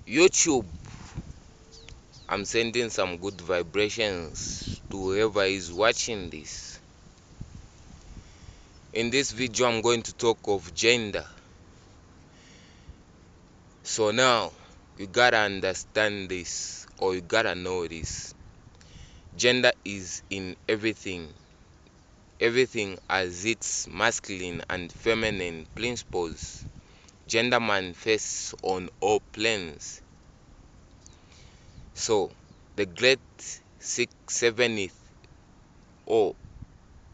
YouTube, I'm sending some good vibrations to whoever is watching this. In this video, I'm going to talk of gender. So now, you gotta understand this, or you gotta know this. Gender is in everything. Everything has its masculine and feminine principles. Gender manifests on all planes. So, the great seventh, or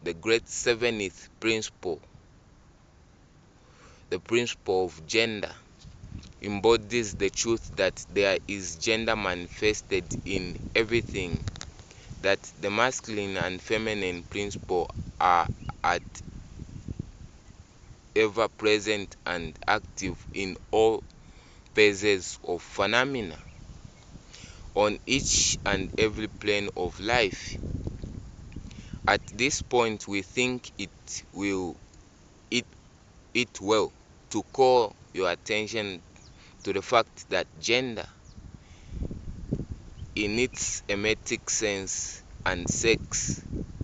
the great seventh principle, the principle of gender, embodies the truth that there is gender manifested in everything, that the masculine and feminine principle are at ever present and active in all phases of phenomena on each and every plane of life. At this point, we think it well to call your attention to the fact that gender, in its hermetic sense, and sex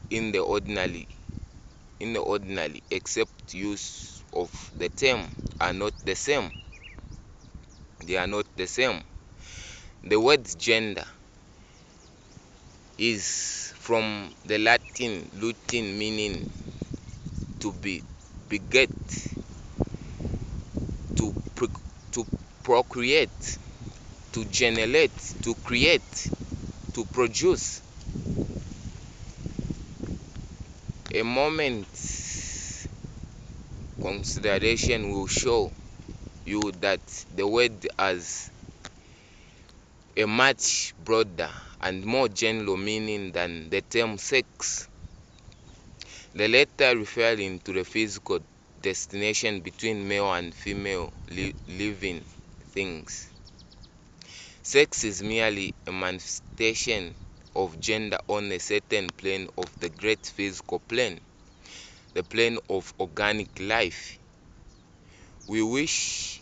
in the ordinary accept use of the term, are not the same. They are not the same. The word gender is from the Latin meaning to beget, to to procreate, to generate, to create, to produce. A moment consideration will show you that the word has a much broader and more general meaning than the term sex, the latter referring to the physical destination between male and female living things. Sex is merely a manifestation of gender on a certain plane of the great physical plane, the plane of organic life. We wish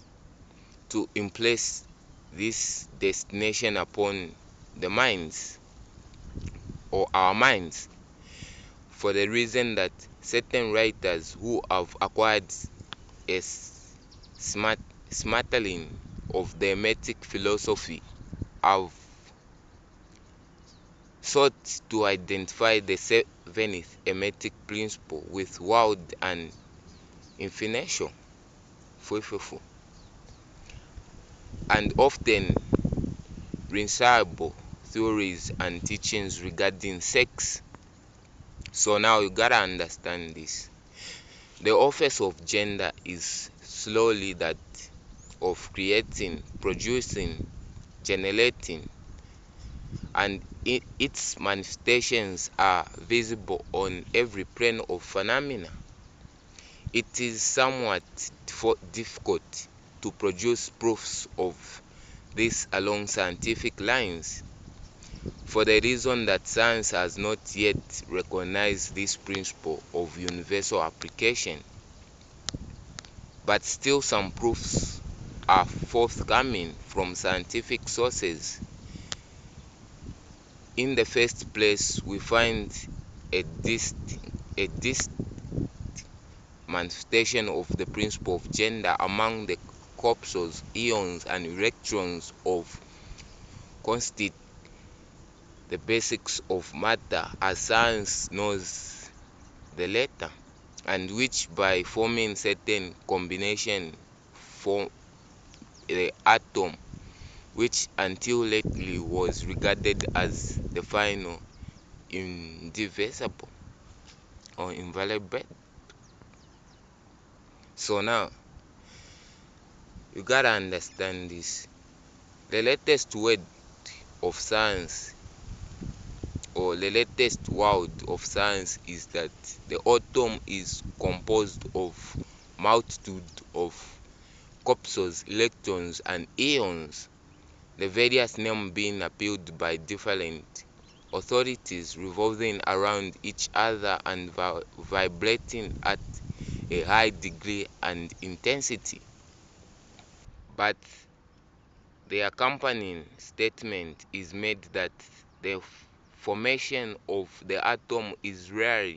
to impress this destination upon the minds, or our minds, for the reason that certain writers who have acquired a smattering of the Hermetic philosophy have sought to identify the seventh Hermetic principle with word and infinition, and often reasonable theories and teachings regarding sex. So now you gotta understand this. The office of gender is slowly that of creating, producing, generating, and its manifestations are visible on every plane of phenomena. It is somewhat difficult to produce proofs of this along scientific lines, for the reason that science has not yet recognized this principle of universal application. But still, some proofs are forthcoming from scientific sources. In the first place, we find a distinct manifestation of the principle of gender among the corpuscles, ions, and electrons of constitute the basics of matter as science knows the latter, and which by forming certain combination form the atom, which until lately was regarded as the final, indivisible, or inviolable. So now you gotta understand this. The latest word of science, or the latest word of science, is that the atom is composed of multitude of corpuscles, electrons, and ions, the various names being appealed by different authorities, revolving around each other and vibrating at a high degree and intensity. But The accompanying statement is made that the formation of the atom is rare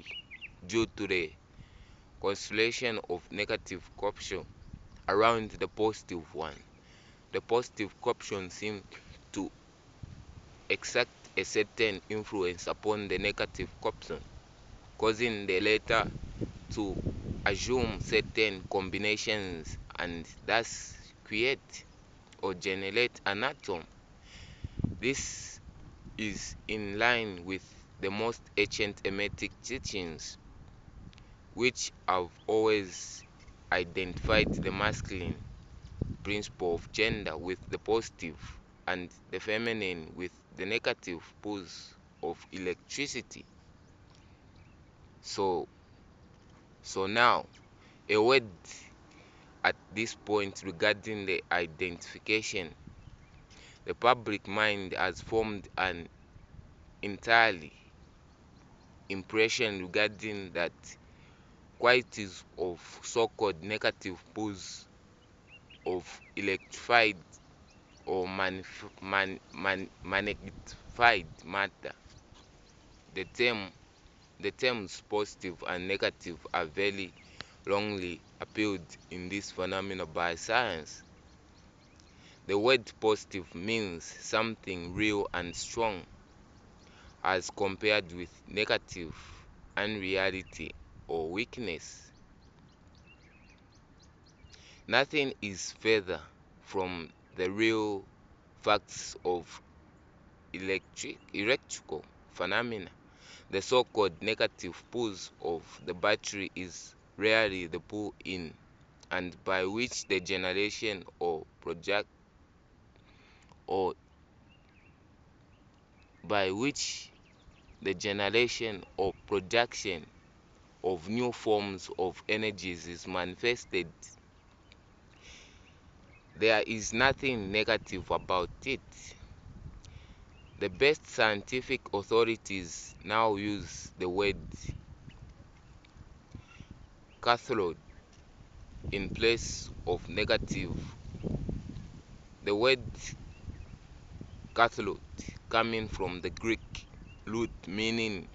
due to the constellation of negative corpuscles around the positive one. The positive corpuscles seem to exert a certain influence upon the negative corpuscle, causing the latter to assume certain combinations and thus create or generate an atom. This is in line with the most ancient Hermetic teachings, which have always identified the masculine principle of gender with the positive and the feminine with the negative pulse of electricity. So now a word at this point regarding the identification. The public mind has formed an entirely impression regarding that qualities of so-called negative pulse of electrified or magnified matter. The terms positive and negative are very wrongly appealed in this phenomenon by science. The word positive means something real and strong, as compared with negative, unreality, or weakness. Nothing is further from the real facts of electrical phenomena. The so-called negative pulse of the battery is rarely the pull-in, and by which the generation or project or by which the generation or production of new forms of energies is manifested. There is nothing negative about it. The best scientific authorities now use the word cathode in place of negative. The word cathode, coming from the Greek root meaning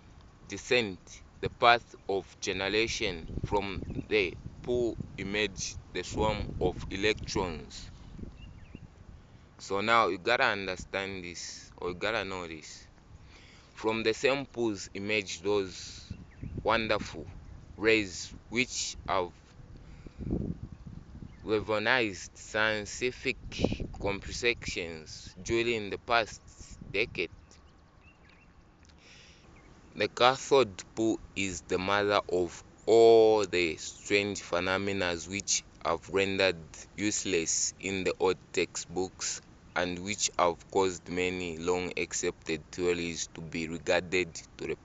descent, the path of generation from the pull emerge the swarm of electrons. So now you gotta understand this, or you gotta know this. From the same pulse emerge those wonderful rays which have revolutionized scientific computations during the past decade. The cathode pull is the mother of all the strange phenomena which have rendered useless in the old textbooks and which have caused many long accepted theories to be regarded to the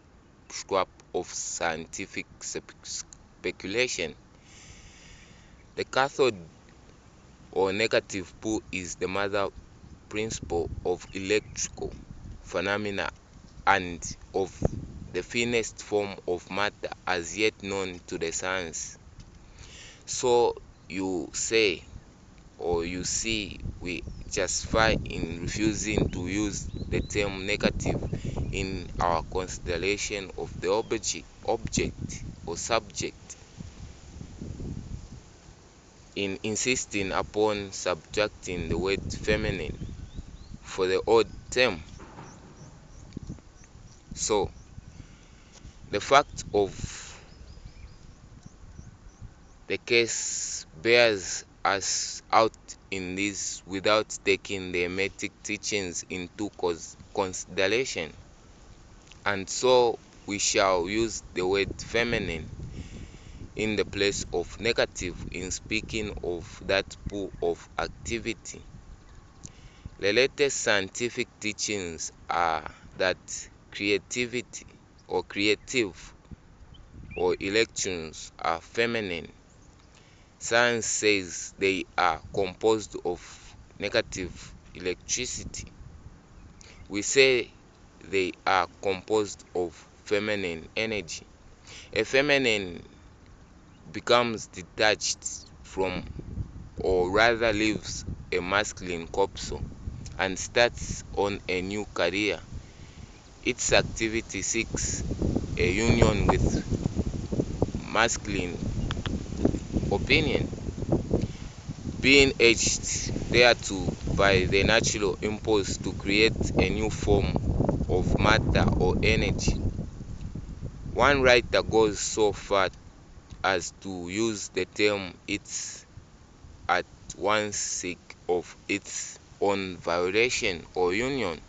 scrap of scientific speculation. The cathode or negative pull is the mother principle of electrical phenomena and of the finest form of matter as yet known to the science. So you say, or you see, we justify in refusing to use the term negative in our consideration of the object or subject, in insisting upon subtracting the word feminine for the odd term. So the fact of the case bears us out in this without taking the Hermetic teachings into consideration, and so we shall use the word feminine in the place of negative in speaking of that pool of activity. The latest scientific teachings are that creativity or creative or electrons are feminine. Science says they are composed of negative electricity. We say they are composed of feminine energy. A feminine becomes detached from, or rather leaves, a masculine corpuscle. and starts on a new career. Its activity seeks a union with masculine opinion, being urged thereto by the natural impulse to create a new form of matter or energy. One writer goes so far as to use the term "it's at once sake of its own violation or union."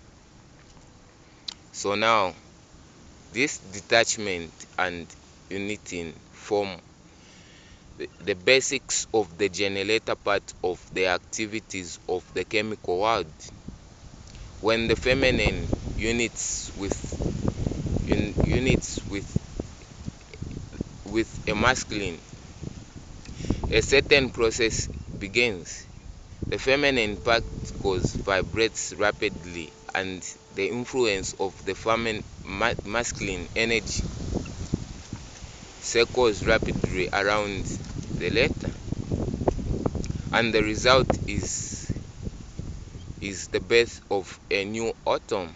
So now, this detachment and uniting form the basics of the generator part of the activities of the chemical world. When the feminine units with a masculine, a certain process begins. The feminine particles vibrates rapidly, and the influence of the masculine energy circles rapidly around the latter, and the result is the birth of a new atom.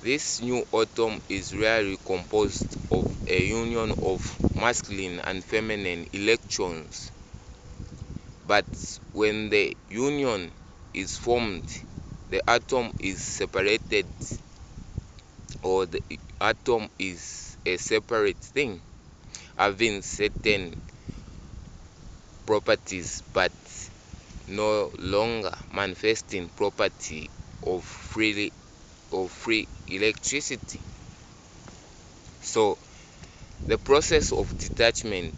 This new atom is rarely composed of a union of masculine and feminine electrons, but when the union is formed, the atom is separated, or the atom is a separate thing, having certain properties but no longer manifesting property of free electricity. So the process of detachment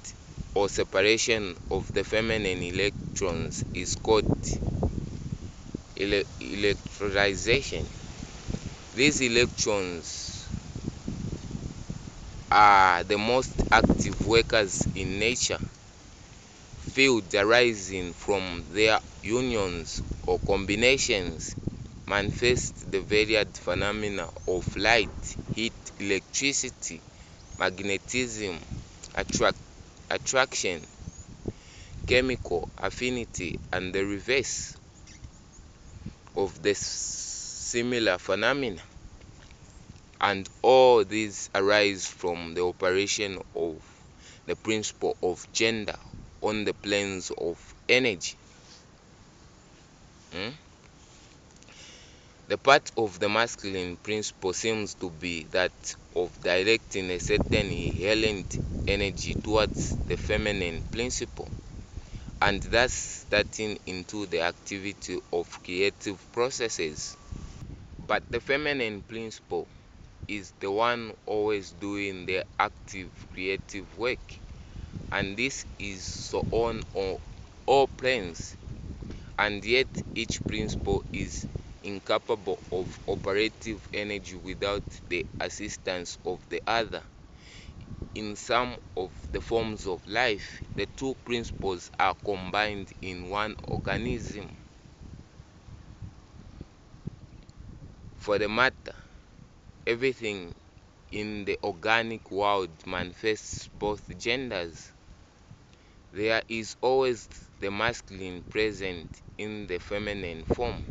or separation of the feminine electrons is called electrolization. These electrons are the most active workers in nature. Fields arising from their unions or combinations manifest the varied phenomena of light, heat, electricity, magnetism, attraction, chemical affinity, and the reverse of the similar phenomena. And all these arise from the operation of the principle of gender on the planes of energy. The part of the masculine principle seems to be that of directing a certain inherent energy towards the feminine principle, and thus starting into the activity of creative processes. But the feminine principle is the one always doing the active creative work, and this is so on all planes, and yet each principle is incapable of operative energy without the assistance of the other. In some of the forms of life, the two principles are combined in one organism. For the matter, everything in the organic world manifests both genders. There is always the masculine present in the feminine form,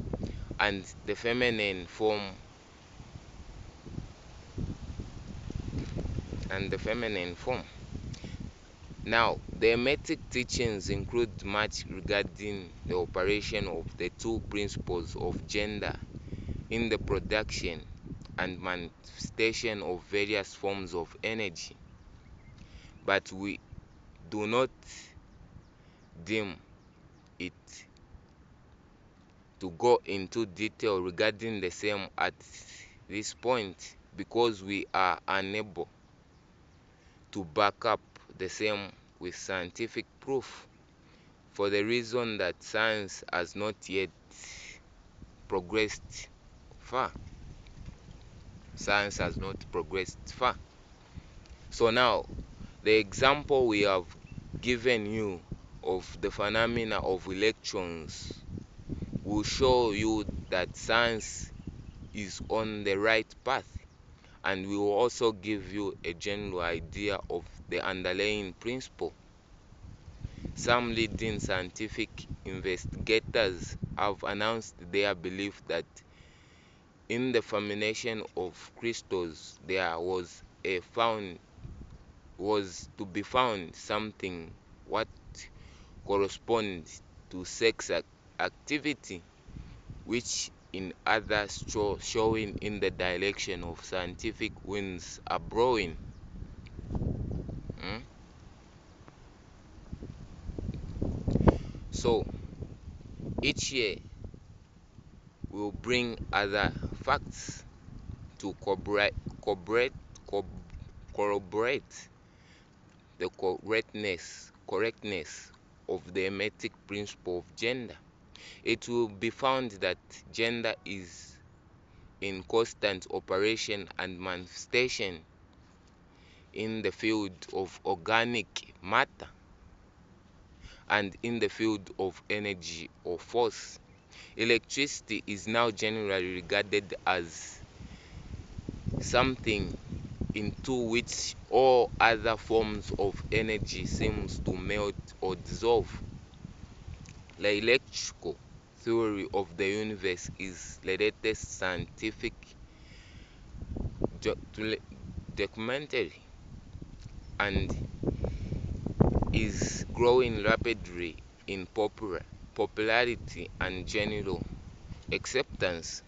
and the feminine form Now, the Hermetic teachings include much regarding the operation of the two principles of gender in the production and manifestation of various forms of energy, but we do not deem it to go into detail regarding the same at this point, because we are unable to back up the same with scientific proof, for the reason that science has not yet progressed far. Science has not progressed far. So now, the example we have given you of the phenomena of electrons will show you that science is on the right path, and we will also give you a general idea of the underlying principle. Some leading scientific investigators have announced their belief that in the formation of crystals there was to be found something what corresponds to sex activity, which in others showing in the direction of scientific winds are blowing. Mm? So each year will bring other facts to corroborate, corroborate the correctness of the Hermetic principle of gender. It will be found that gender is in constant operation and manifestation in the field of organic matter and in the field of energy or force. Electricity is now generally regarded as something into which all other forms of energy seems to melt or dissolve. The electrical theory of the universe is the latest scientific documentary and is growing rapidly in popularity and general acceptance.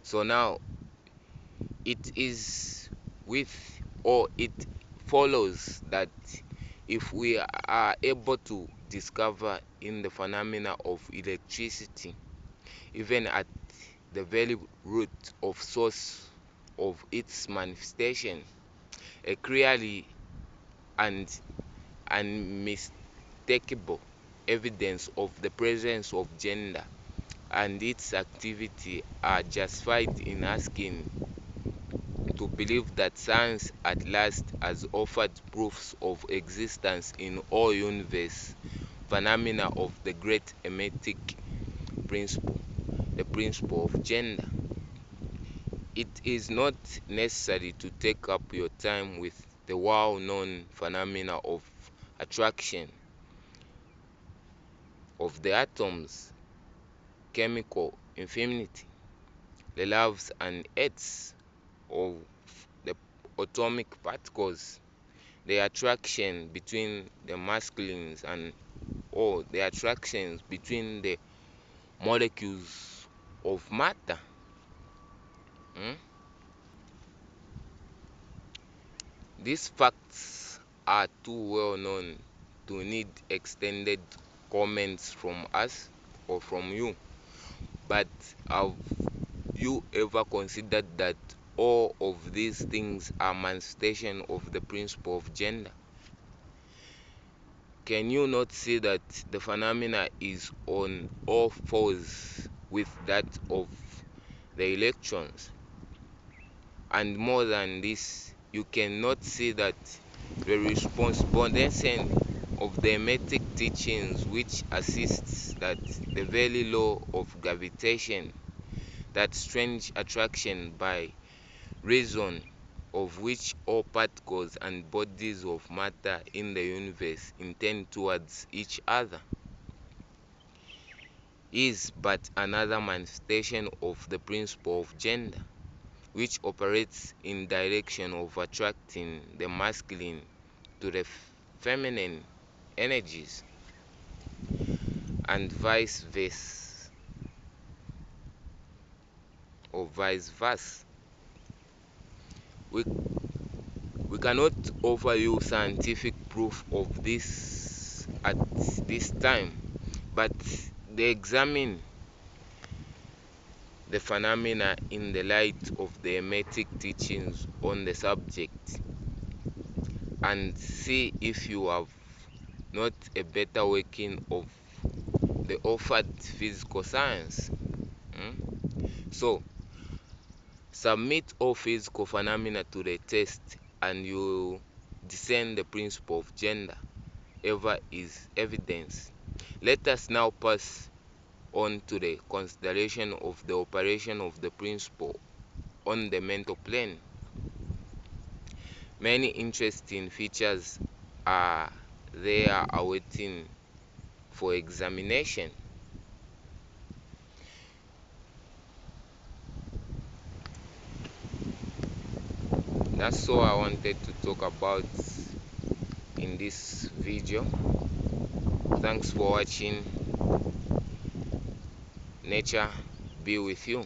So now it is with or it follows that if we are able to discover in the phenomena of electricity, even at the very root of source of its manifestation, a clearly and unmistakable evidence of the presence of gender and its activity are justified in asking to believe that science at last has offered proofs of existence in all universe phenomena of the great Hermetic principle, the principle of gender. It is not necessary to take up your time with the well-known phenomena of attraction of the atoms, chemical infinity, the loves and hates of the atomic particles, the attraction between the masculines and or the attractions between the molecules of matter. Mm? These facts are too well known to need extended comments from us or from you. But have you ever considered that all of these things are manifestation of the principle of gender? Can you not see that the phenomena is on all fours with that of the electrons? And more than this, you cannot see that the correspondence of the Hermetic teachings which assists that the very law of gravitation, that strange attraction by reason of which all particles and bodies of matter in the universe intend towards each other, is but another manifestation of the principle of gender, which operates in direction of attracting the masculine to the feminine energies and vice versa or vice versa. We cannot offer you scientific proof of this at this time, but they examine the phenomena in the light of the Hermetic teachings on the subject and see if you have not a better working of the offered physical science. So submit all physical phenomena to the test and you discern the principle of gender ever is evidence. Let us now pass on to the consideration of the operation of the principle on the mental plane. Many interesting features are they are awaiting for examination. That's all I wanted to talk about in this video. Thanks for watching. Nature be with you.